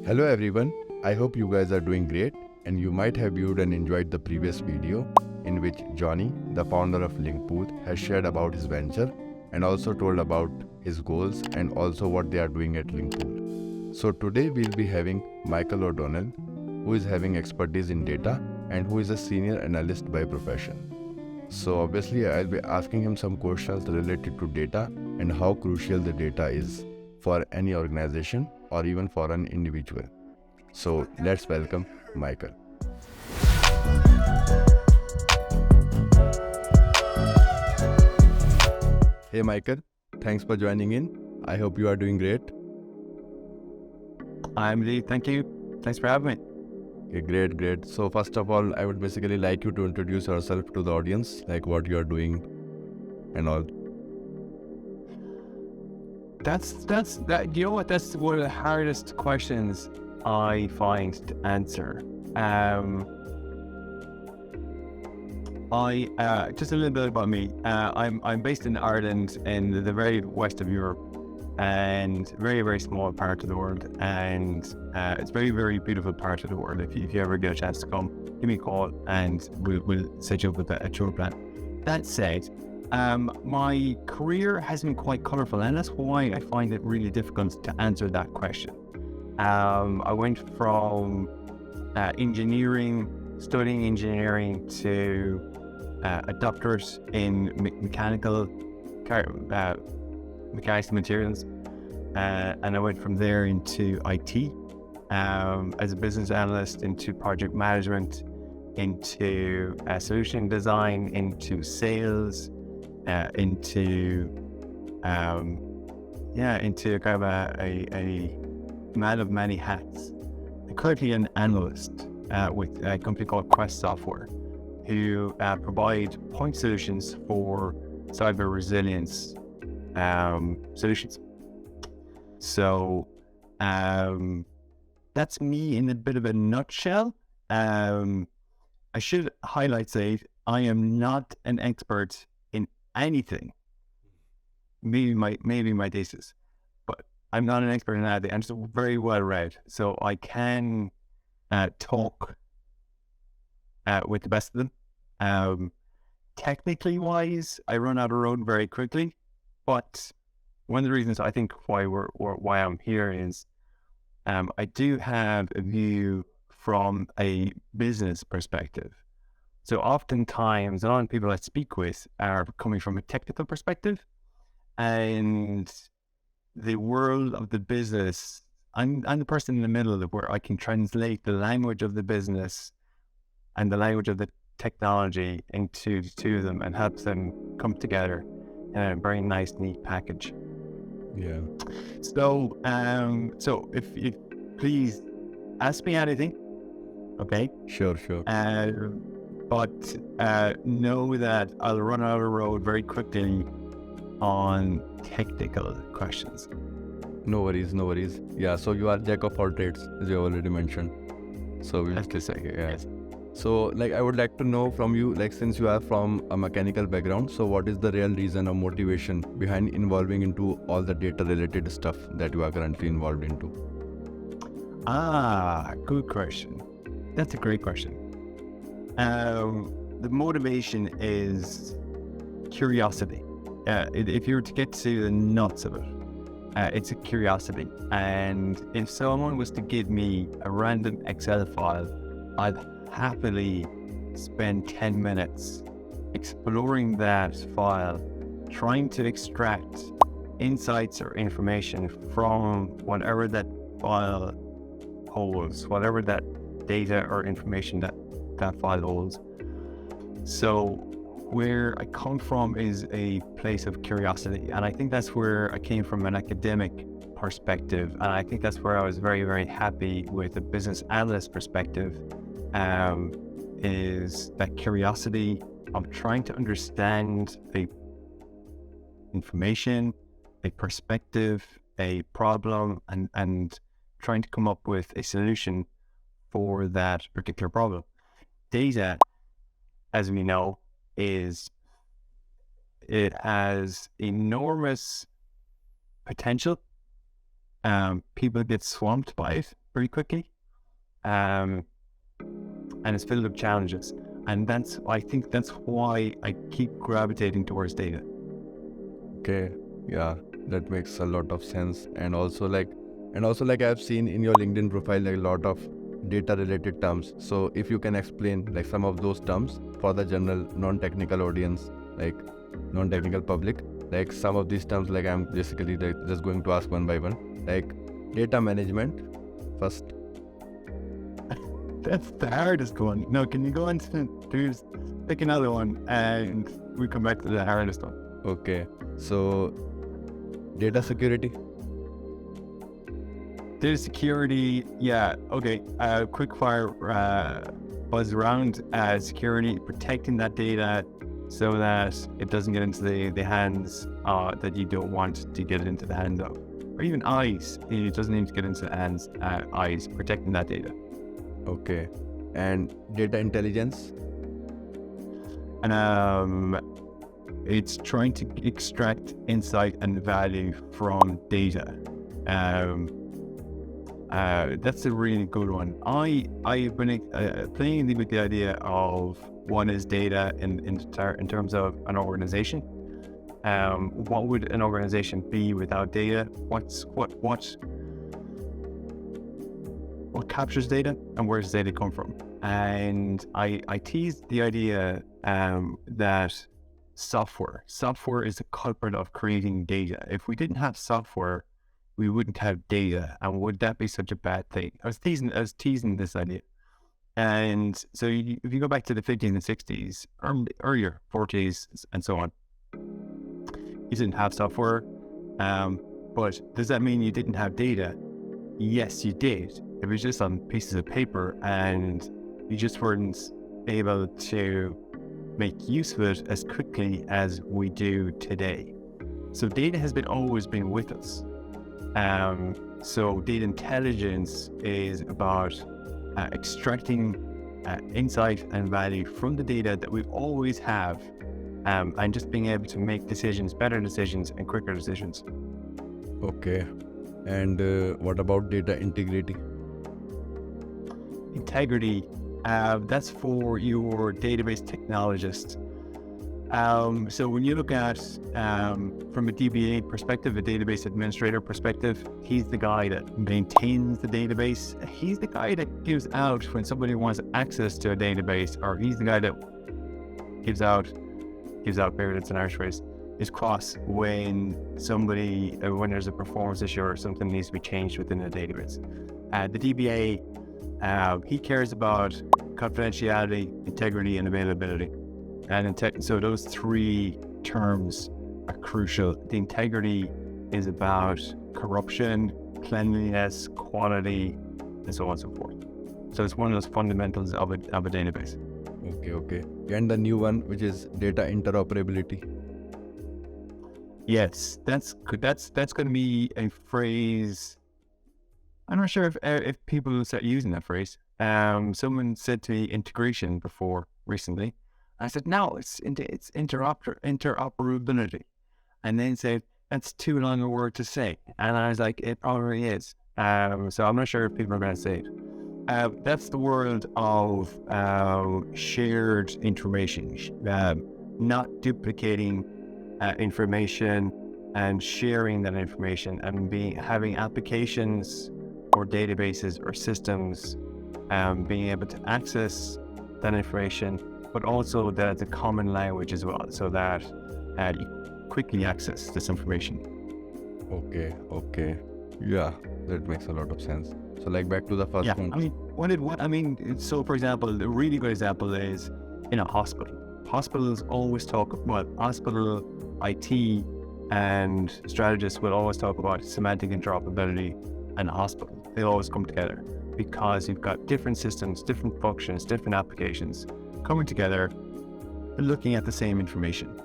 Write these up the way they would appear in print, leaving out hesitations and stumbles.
Hello everyone, I hope you guys are doing great and you might have viewed and enjoyed the previous video in which Johnny, the founder of Linkpool, has shared about his venture and also told about his goals and also what they are doing at Linkpool. So today we'll be having Michael O'Donnell, who is having expertise in data and who is a senior analyst by profession. So obviously I'll be asking him some questions related to data and how crucial the data is for any organization or even for an individual. So let's welcome Michael. Hey Michael, thanks for joining in. I hope you are doing great. I'm Lee. Thank you. Thanks for having me. Okay, great. So first of all, I would basically like you to introduce yourself to the audience, like what you are doing and all. That's you know what? That's one of the hardest questions I find to answer. I just a little bit about me. I'm based in Ireland in the very west of Europe, and very small part of the world, and it's very beautiful part of the world. If you ever get a chance to come, give me a call and we'll set you up with a tour plan. That said, my career has been quite colorful, and that's why I find it really difficult to answer that question. I went from studying engineering to a doctorate in mechanics and materials, and I went from there into IT as a business analyst, into project management, into solution design, into sales, into kind of a man of many hats. I'm currently an analyst with a company called Quest Software, who provide point solutions for cyber resilience solutions. So that's me in a bit of a nutshell. I should highlight, say, I am not an expert in anything. Maybe my thesis, but I'm not an expert in anything. I'm just very well read, so I can talk with the best of them. Technically wise, I run out of road very quickly, but one of the reasons I think why I'm here is I do have a view from a business perspective. So oftentimes, a lot of people I speak with are coming from a technical perspective, and the world of the business, I'm the person in the middle of it, where I can translate the language of the business and the language of the technology into the two of them and help them come together in a very nice, neat package. Yeah. So, if you please ask me anything, okay? Sure. But know that I'll run out of road very quickly on technical questions. No worries. Yeah, so you are jack of all trades, as you already mentioned. So we'll That's to say, yeah. yes. So like I would like to know from you, like since you are from a mechanical background, so what is the real reason or motivation behind involving into all the data related stuff that you are currently involved into? Good question. That's a great question. The motivation is curiosity. If you were to get to the nuts of it, it's a curiosity. And if someone was to give me a random Excel file, I'd happily spend 10 minutes exploring that file, trying to extract insights or information from whatever that file holds, whatever that data or information that file holds. So where I come from is a place of curiosity, and I think that's where I came from an academic perspective, and I think that's where I was very happy with a business analyst perspective, is that curiosity of trying to understand a information, a perspective, a problem, and trying to come up with a solution for that particular problem. Data, as we know, it has enormous potential people get swamped by it very quickly, and it's filled with challenges. And I think that's why I keep gravitating towards data. Okay, yeah, that makes a lot of sense. And also like I've seen in your LinkedIn profile like a lot of data related terms. So if you can explain like some of those terms for the general non-technical audience, like non-technical public, like some of these terms, like I'm basically just going to ask one by one, like data management first. That's the hardest one. No, can you go on to pick another one and we come back to the hardest one? Okay, so data security. Data security, yeah, okay. Quick fire buzz around security, protecting that data so that it doesn't get into the hands that you don't want to get into the hands of. Or even eyes. It doesn't need to get into the hands, eyes, protecting that data. Okay, and data intelligence. And it's trying to extract insight and value from data. That's a really good one. I've been playing with the idea of what is data in terms of an organization. What would an organization be without data? What captures data and where does data come from? And I teased the idea that software is the culprit of creating data. If we didn't have software, we wouldn't have data, and would that be such a bad thing? I was teasing this idea. And so if you go back to the 50s and 60s, earlier 40s and so on, you didn't have software, but does that mean you didn't have data? Yes, you did. It was just on pieces of paper, and you just weren't able to make use of it as quickly as we do today. So data has always been with us. So data intelligence is about extracting insight and value from the data that we always have, and just being able to make decisions, better decisions and quicker decisions. Okay, and what about data integrity? Integrity, that's for your database technologist. So when you look at from a DBA perspective, a database administrator perspective, he's the guy that maintains the database. He's the guy that gives out when somebody wants access to a database, or he's the guy that gives out maybe that's an Irish phrase, is cross when when there's a performance issue or something needs to be changed within a database. The DBA, he cares about confidentiality, integrity, and availability. And so those three terms are crucial. The integrity is about corruption, cleanliness, quality, and so on and so forth. So it's one of those fundamentals of a database. Okay. And the new one, which is data interoperability. Yes, that's good. That's going to be a phrase. I'm not sure if people will start using that phrase. Someone said to me integration before recently. I said, no, it's interoperability. And then said, that's too long a word to say. And I was like, it already is. So I'm not sure if people are going to say it. That's the world of shared information, not duplicating information and sharing that information, and having applications or databases or systems being able to access that information, but also that it's a common language as well, so that you quickly access this information. Okay. Yeah, that makes a lot of sense. So like back to the first one. So for example, a really good example is in a hospital. Hospitals always hospital IT and strategists will always talk about semantic interoperability and a hospital. They always come together because you've got different systems, different functions, different applications coming together and looking at the same information.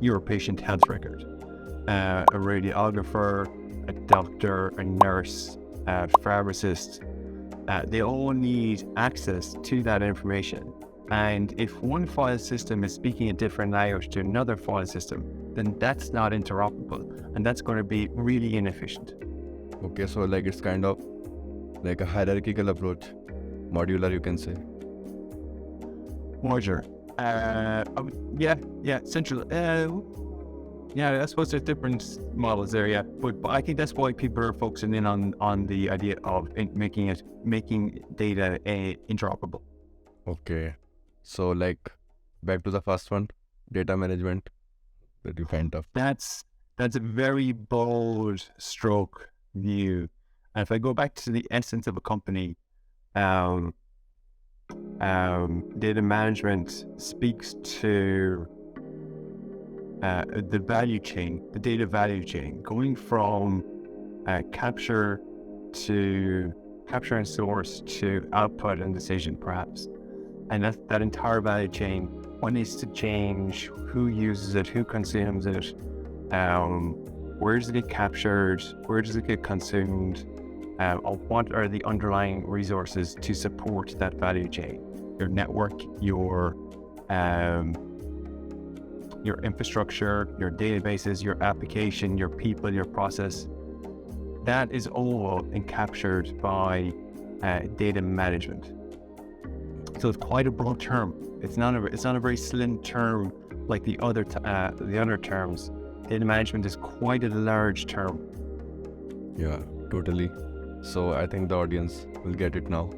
Your patient health record, a radiographer, a doctor, a nurse, a pharmacist, they all need access to that information. And if one file system is speaking a different language to another file system, then that's not interoperable, and that's going to be really inefficient. Okay, so like it's kind of like a hierarchical approach, modular, you can say. Modular. Central. I suppose there's different models there, yeah. But I think that's why people are focusing in on the idea of making data interoperable. Okay, so like back to the first one, data management, that you kind of. That's a very bold stroke view. And if I go back to the essence of a company, data management speaks to the value chain, the data value chain, going from capture and source to output and decision, perhaps. And that entire value chain, what needs to change, who uses it, who consumes it, where does it get captured, where does it get consumed, or what are the underlying resources to support that value chain, your network, your infrastructure, your databases, your application, your people, your process. That is all captured by data management. So it's quite a broad term. It's not a very slim term like the other terms. Data management is quite a large term. Yeah, totally. So I think the audience will get it now.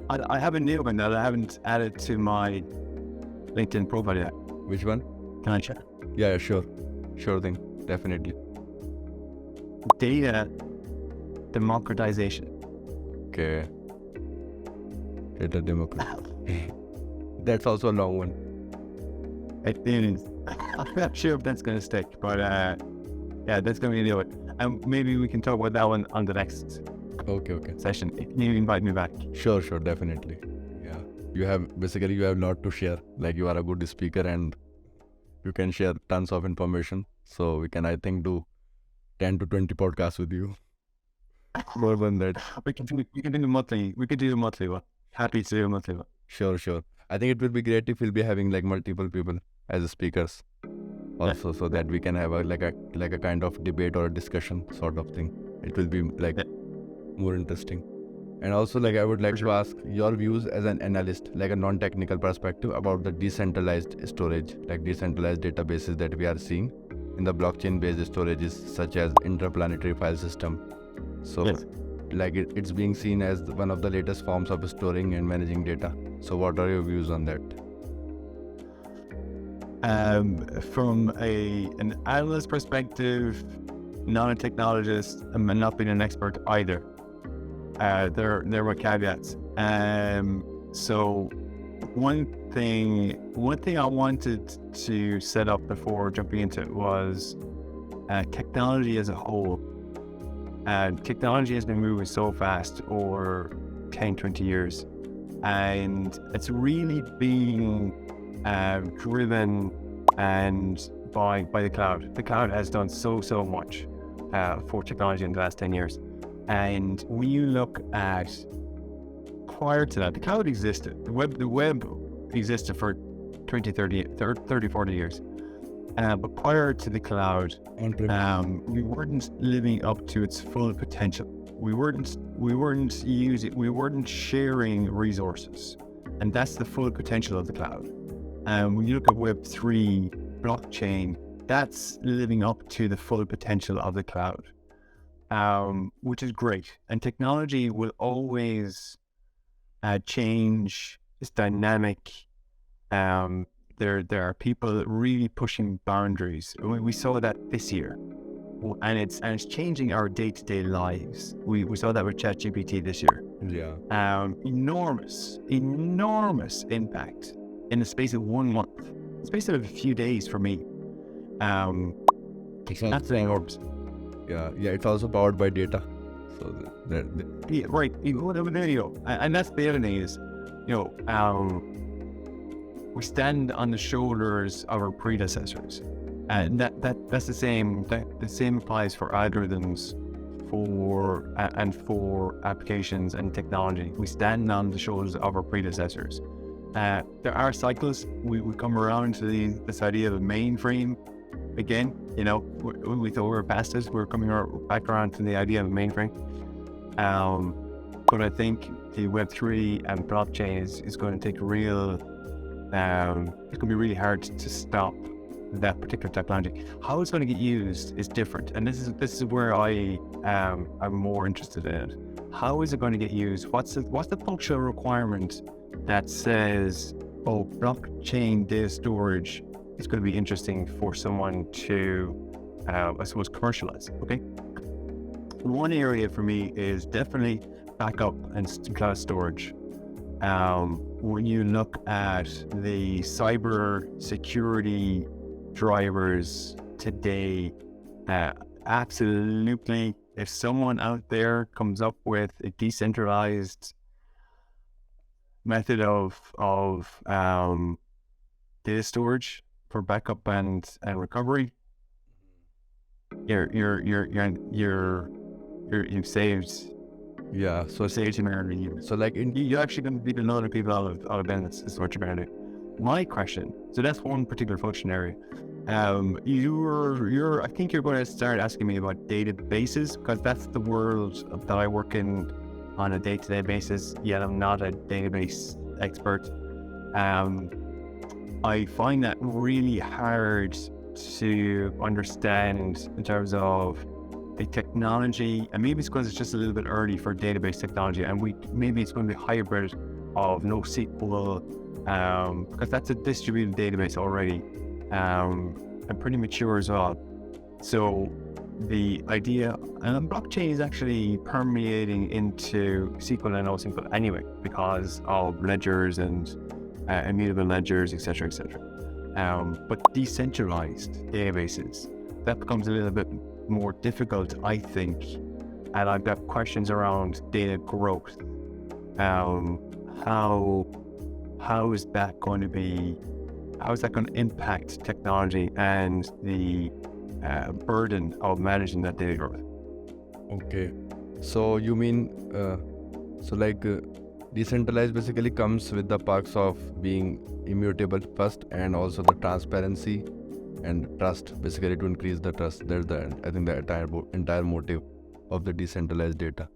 I have a new one that I haven't added to my LinkedIn profile yet. Which one? Can I check? Yeah, sure thing, definitely. Data democratization. Okay. Data democratization. That's also a long one. It is. I'm not sure if that's going to stick, but that's going to be a new one. And maybe we can talk about that one on the next session. If you invite me back. Sure, definitely. Yeah. You have a lot to share. Like you are a good speaker and you can share tons of information. So we can, I think, do 10 to 20 podcasts with you. More than that. We can do the monthly. We could do the monthly one. Happy to do a monthly one. Sure. I think it will be great if we'll be having like multiple people as speakers also, so that we can have a kind of debate or a discussion sort of thing. It will be more interesting. And also I would like to ask your views as an analyst, like a non-technical perspective about the decentralized storage, like decentralized databases that we are seeing in the blockchain-based storages such as interplanetary file system. So it's being seen as one of the latest forms of storing and managing data. So what are your views on that? From an analyst perspective, not a technologist, and not being an expert either. There were caveats. So one thing I wanted to set up before jumping into it was technology as a whole. Technology has been moving so fast over 10, 20 years, and it's really being driven by the cloud. The cloud has done so much for technology in the last 10 years. And when you look at prior to that, the cloud existed. The web existed for 20, 30, 40 years. But prior to the cloud, we weren't living up to its full potential. We weren't sharing resources. And that's the full potential of the cloud. When you look at Web3, blockchain, that's living up to the full potential of the cloud. Which is great. And technology will always change. It's dynamic. There are people really pushing boundaries. We saw that this year, and it's changing our day-to-day lives. We saw that with ChatGPT this year. Yeah. Enormous impact in the space of 1 month. In the space of a few days for me. That's enormous. Yeah, it's also powered by data. So yeah, right. There you go. And that's the other thing is, we stand on the shoulders of our predecessors, and that's the same. The same applies for algorithms, for applications and technology. We stand on the shoulders of our predecessors. There are cycles. We come around to this idea of a mainframe. again, we thought we were past it. We're coming back around to the idea of mainframe. But I think the Web3 and blockchain is going to take it's going to be really hard to stop that particular technology. How it's going to get used is different, and this is where I am more interested in it. How is it going to get used? What's the functional requirement that says, oh, blockchain data storage is going to be interesting for someone to, I suppose, commercialize? Okay. One area for me is definitely backup and cloud storage. When you look at the cyber security drivers today, absolutely, if someone out there comes up with a decentralized method of data storage for backup and recovery, you've saved. Yeah, so Saved humanity. so like in You're actually going to beat a lot of people out of business. Is what you're going to do. My question. So that's one particular function area. I think you're going to start asking me about databases, because that's the world that I work in on a day-to-day basis. Yet I'm not a database expert. I find that really hard to understand in terms of the technology, and maybe it's because it's just a little bit early for database technology, and maybe it's going to be hybrid of NoSQL, because that's a distributed database already, and pretty mature as well. So the idea, and blockchain is actually permeating into SQL and NoSQL anyway, because of ledgers and immutable ledgers, etc., etc. But decentralized databases, that becomes a little bit more difficult, I think, and I've got questions around data growth. How is that going to impact technology and the burden of managing that data growth? Okay, so you mean decentralized basically comes with the perks of being immutable first, and also the transparency and trust, basically to increase the trust. That's I think the entire motive of the decentralized data.